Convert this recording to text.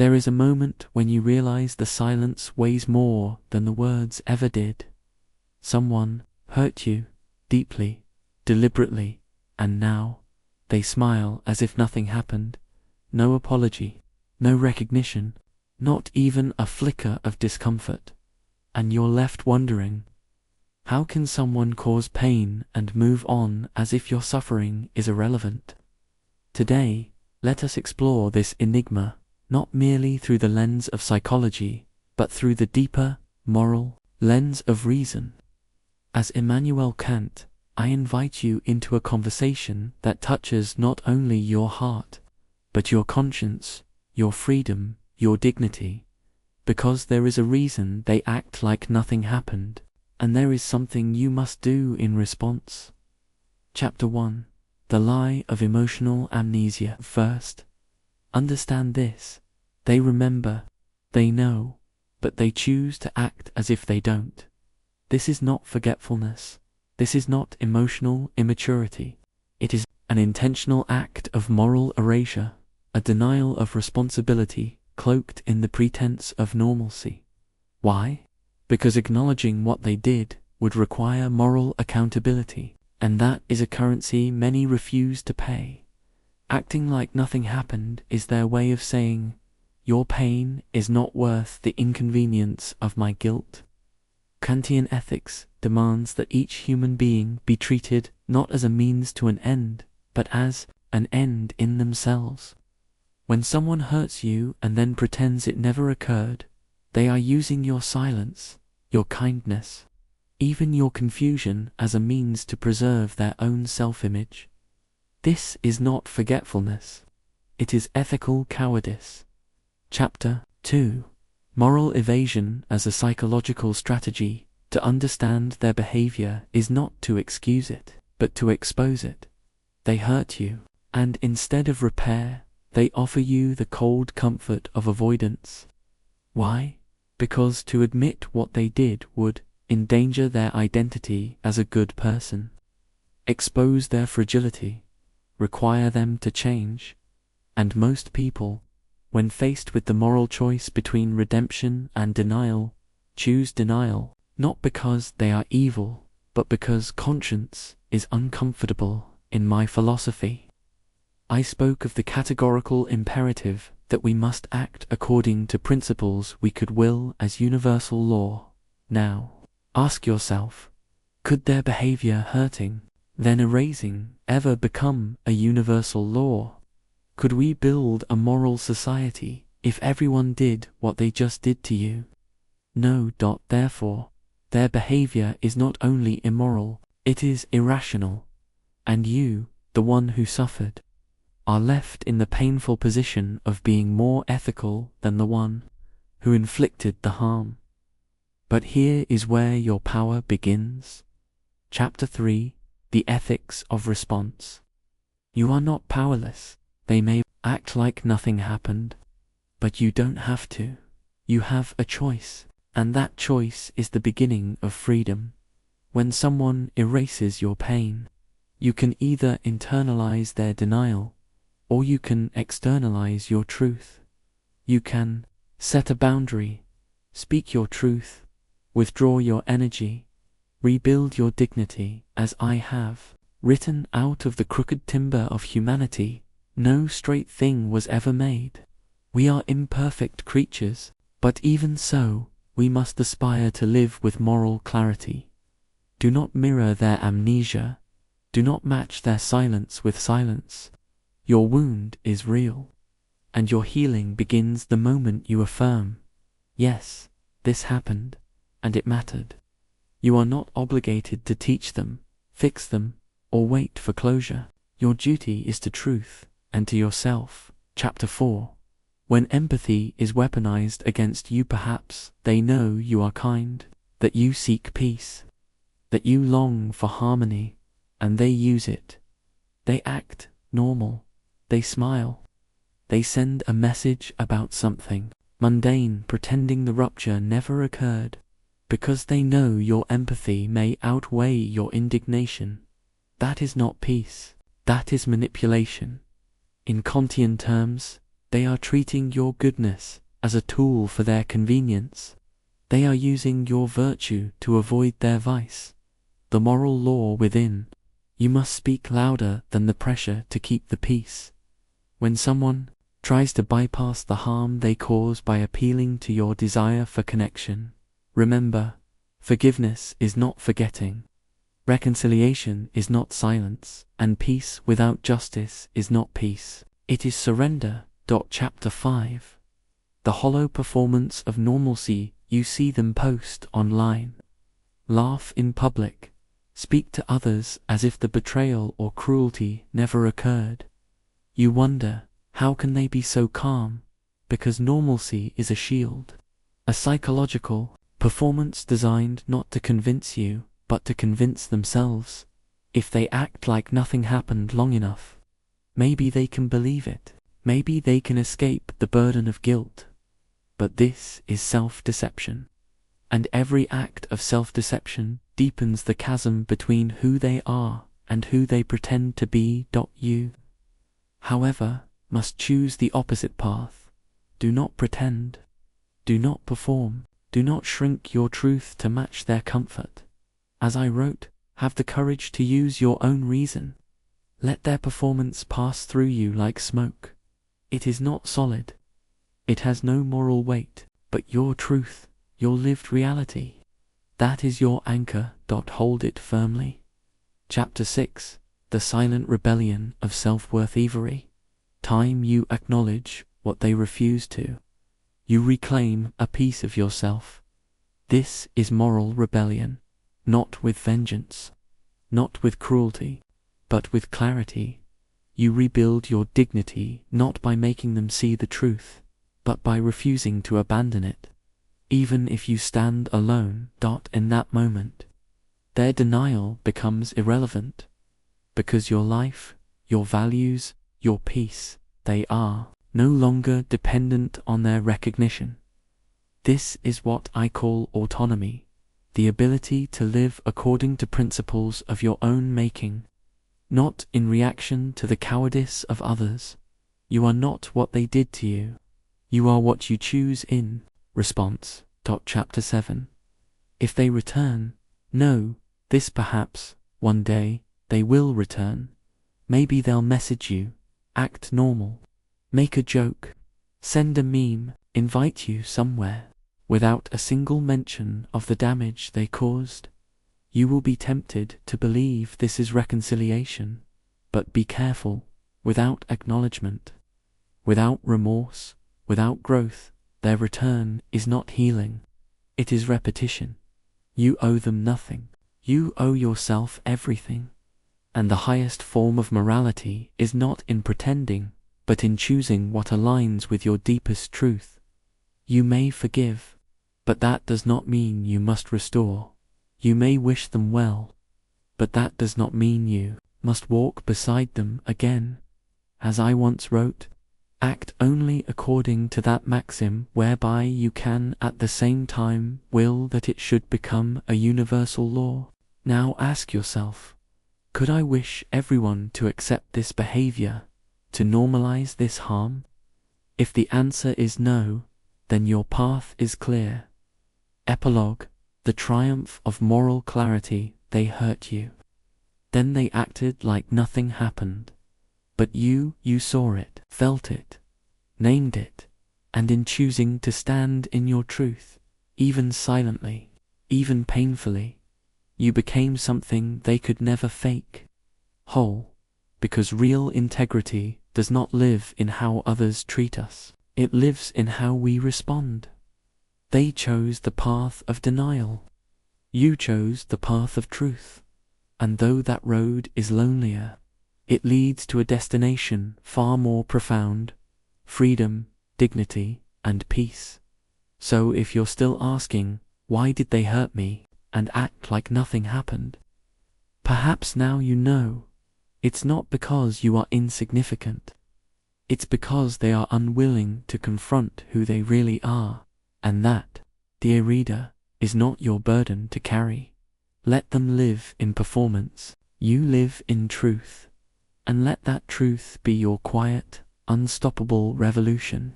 There is a moment when you realize the silence weighs more than the words ever did. Someone hurt you deeply, deliberately, and now they smile as if nothing happened. No apology, no recognition, not even a flicker of discomfort. And you're left wondering, how can someone cause pain and move on as if your suffering is irrelevant? Today, let us explore this enigma, not merely through the lens of psychology, but through the deeper, moral lens of reason. As Immanuel Kant, I invite you into a conversation that touches not only your heart, but your conscience, your freedom, your dignity, because there is a reason they act like nothing happened, and there is something you must do in response. Chapter 1. The Lie of Emotional Amnesia. First, understand this. They remember, they know, but they choose to act as if they don't. This is not forgetfulness. This is not emotional immaturity. It is an intentional act of moral erasure, a denial of responsibility cloaked in the pretense of normalcy. Why? Because acknowledging what they did would require moral accountability, and that is a currency many refuse to pay. Acting like nothing happened is their way of saying, your pain is not worth the inconvenience of my guilt. Kantian ethics demands that each human being be treated not as a means to an end, but as an end in themselves. When someone hurts you and then pretends it never occurred, they are using your silence, your kindness, even your confusion as a means to preserve their own self-image. This is not forgetfulness. It is ethical cowardice. Chapter 2. Moral evasion as a psychological strategy. To understand their behavior is not to excuse it, but to expose it. They hurt you, and instead of repair, they offer you the cold comfort of avoidance. Why? Because to admit what they did would endanger their identity as a good person, expose their fragility, require them to change. And most people, when faced with the moral choice between redemption and denial, choose denial, not because they are evil, but because conscience is uncomfortable. In my philosophy, I spoke of the categorical imperative that we must act according to principles we could will as universal law. Now, ask yourself, could their behavior hurting, then erasing, ever become a universal law? Could we build a moral society if everyone did what they just did to you? No. Therefore, their behavior is not only immoral, it is irrational. And you, the one who suffered, are left in the painful position of being more ethical than the one who inflicted the harm. But here is where your power begins. Chapter 3. The Ethics of Response. You are not powerless. They may act like nothing happened, but you don't have to. You have a choice, and that choice is the beginning of freedom. When someone erases your pain, you can either internalize their denial, or you can externalize your truth. You can set a boundary, speak your truth, withdraw your energy, rebuild your dignity, as I have. Written out of the crooked timber of humanity, no straight thing was ever made. We are imperfect creatures, but even so, we must aspire to live with moral clarity. Do not mirror their amnesia. Do not match their silence with silence. Your wound is real, and your healing begins the moment you affirm, yes, this happened, and it mattered. You are not obligated to teach them, fix them, or wait for closure. Your duty is to truth, and to yourself. Chapter 4. When empathy is weaponized against you, perhaps they know you are kind, that you seek peace, that you long for harmony, and they use it. They act normal. They smile. They send a message about something mundane, pretending the rupture never occurred, because they know your empathy may outweigh your indignation. That is not peace. That is manipulation. In Kantian terms, They are treating your goodness as a tool for their convenience. They are using your virtue to avoid their vice. The moral law within. You must speak louder than the pressure to keep the peace. When someone tries to bypass the harm they cause by appealing to your desire for connection, remember, forgiveness is not forgetting. Reconciliation is not silence, and peace without justice is not peace. It is surrender. Chapter 5. The hollow performance of normalcy. You see them post online, laugh in public, speak to others as if the betrayal or cruelty never occurred. You wonder, how can they be so calm? Because normalcy is a shield, a psychological performance designed not to convince you, but to convince themselves. If they act like nothing happened long enough, maybe they can believe it. Maybe they can escape the burden of guilt. But this is self-deception. And every act of self-deception deepens the chasm between who they are and who they pretend to be. You, however, must choose the opposite path. Do not pretend. Do not perform. Do not shrink your truth to match their comfort. As I wrote, have the courage to use your own reason. Let their performance pass through you like smoke. It is not solid. It has no moral weight, but your truth, your lived reality. That is your anchor. Hold it firmly. Chapter 6. The silent rebellion of self-worth. Time you acknowledge what they refuse to. You reclaim a piece of yourself. This is moral rebellion, not with vengeance, not with cruelty, but with clarity. You rebuild your dignity not by making them see the truth, but by refusing to abandon it, even if you stand alone. In that moment, their denial becomes irrelevant, because your life, your values, your peace, they are no longer dependent on their recognition. This is what I call autonomy, the ability to live according to principles of your own making, not in reaction to the cowardice of others. You are not what they did to you. You are what you choose in response. Chapter 7. If they return, know this: perhaps, one day, they will return. Maybe they'll message you, act normal, make a joke, send a meme, invite you somewhere, without a single mention of the damage they caused. You will be tempted to believe this is reconciliation, but be careful. Without acknowledgement, without remorse, without growth, their return is not healing. It is repetition. You owe them nothing. You owe yourself everything. And the highest form of morality is not in pretending, but in choosing what aligns with your deepest truth. You may forgive, but that does not mean you must restore. You may wish them well, but that does not mean you must walk beside them again. As I once wrote, act only according to that maxim whereby you can at the same time will that it should become a universal law. Now ask yourself, could I wish everyone to accept this behavior, to normalize this harm? If the answer is no, then your path is clear. Epilogue. The triumph of moral clarity. They hurt you. Then they acted like nothing happened. But you saw it, felt it, named it, and in choosing to stand in your truth, even silently, even painfully, you became something they could never fake. Whole, because real integrity does not live in how others treat us. It lives in how we respond. They chose the path of denial. You chose the path of truth. And though that road is lonelier, it leads to a destination far more profound: freedom, dignity, and peace. So if you're still asking, why did they hurt me, and act like nothing happened? Perhaps now you know. It's not because you are insignificant. It's because they are unwilling to confront who they really are. And that, dear reader, is not your burden to carry. Let them live in performance. You live in truth. And let that truth be your quiet, unstoppable revolution.